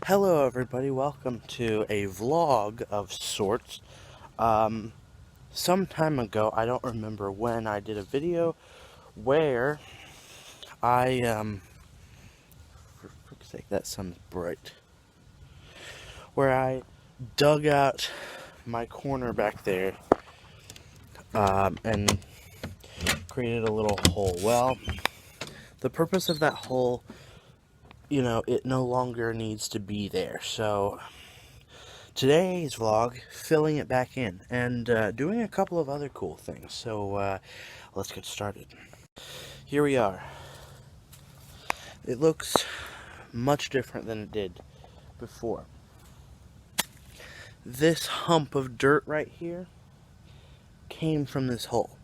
Hello everybody, welcome to a vlog of sorts. Some time ago, I don't remember when, I did a video where for fuck's sake, that sun's bright, where I dug out my corner back there, and created a little hole. Well, the purpose of that hole, it no longer needs to be there, so today's vlog, filling it back in, and doing a couple of other cool things. So let's get started. Here we are. It looks much different than it did before. This hump of dirt right here came from this hole.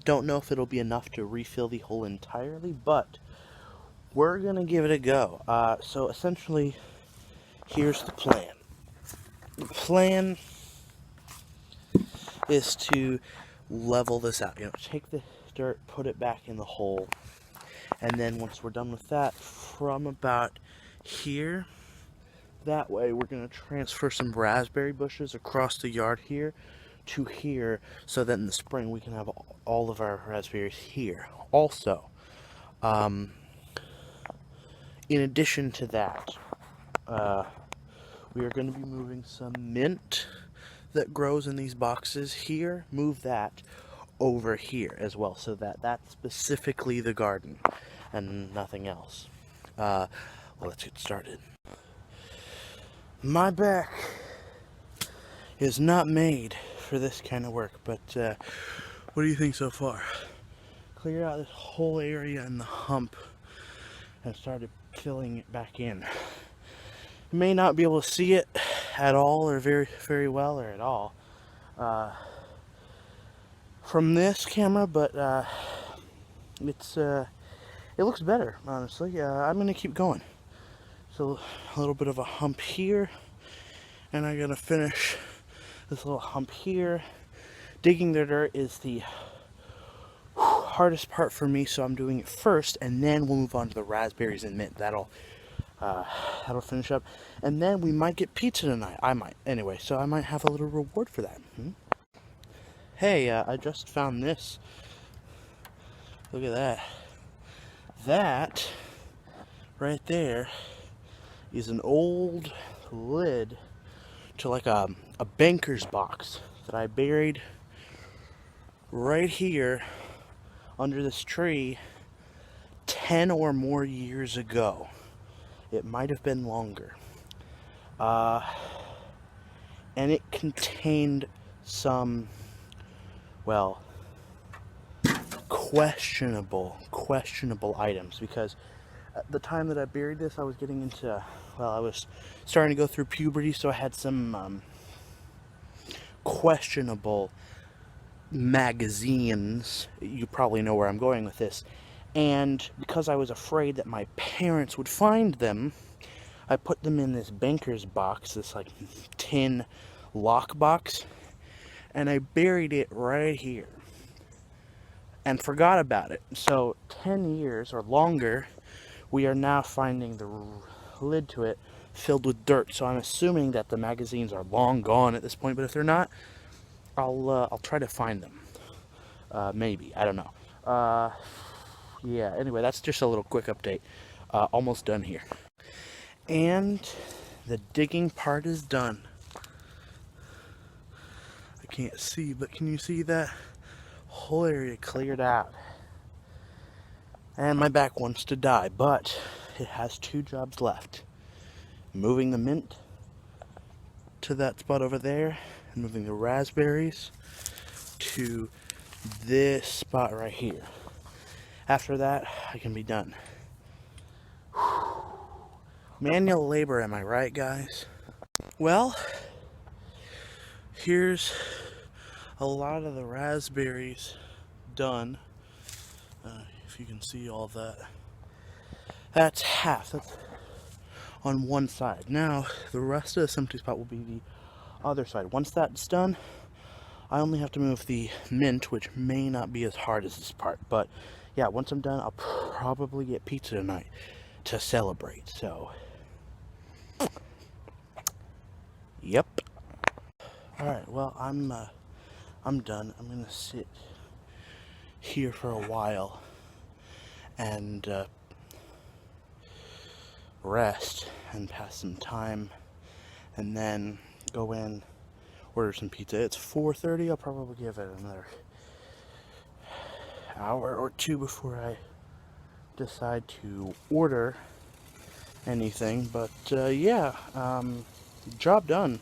Don't know if it'll be enough to refill the hole entirely, but we're gonna give it a go. So essentially, here's the plan. The plan is to level this out. Take the dirt, put it back in the hole, and then once we're done with that, from about here, that way we're going to transfer some raspberry bushes across the yard here to here, so that in the spring we can have all of our raspberries here. Also, in addition to that, we are going to be moving some mint that grows in these boxes here, move that over here as well, so that that's specifically the garden and nothing else. Well, let's get started. My back is not made for this kind of work, but what do you think so far? Cleared out this whole area in the hump and started filling it back in. You may not be able to see it at all, or very, very well, or at all from this camera, but it looks better, honestly. I'm gonna keep going. So a little bit of a hump here, and I'm gonna finish this little hump here. Digging the dirt is the hardest part for me, so I'm doing it first, and then we'll move on to the raspberries and mint. That'll finish up, and then we might get pizza tonight. I might, anyway. So I might have a little reward for that. Hey, I just found this. Look at that. That right there is an old lid to like a banker's box that I buried right here under this tree 10 or more years ago. It might have been longer. And it contained some, well, questionable items, because at the time that I buried this, I was getting into, I was starting to go through puberty, so I had some questionable magazines. You probably know where I'm going with this. And because I was afraid that my parents would find them, I put them in this banker's box, this like tin lock box, and I buried it right here and forgot about it. So 10 years or longer, we are now finding the lid to it filled with dirt. So I'm assuming that the magazines are long gone at this point, but if they're not, I'll try to find them. Maybe, I don't know. Yeah, anyway, that's just a little quick update. Almost done here. And the digging part is done. I can't see, but can you see that? Whole area cleared out. And my back wants to die, but it has 2 jobs left. Moving the mint to that spot over there, and moving the raspberries to this spot right here. After that, I can be done. Manual labor, am I right, guys? Well, here's a lot of the raspberries done. If you can see all that. That's half. That's on one side. Now, the rest of this empty spot will be the other side. Once that's done, I only have to move the mint, which may not be as hard as this part. But yeah, once I'm done, I'll probably get pizza tonight to celebrate. So Yep. Alright, well, I'm done. I'm gonna sit here for a while and rest and pass some time, and then go in, order some pizza. It's 4:30. I'll probably give it another hour or two before I decide to order anything. But yeah, job done.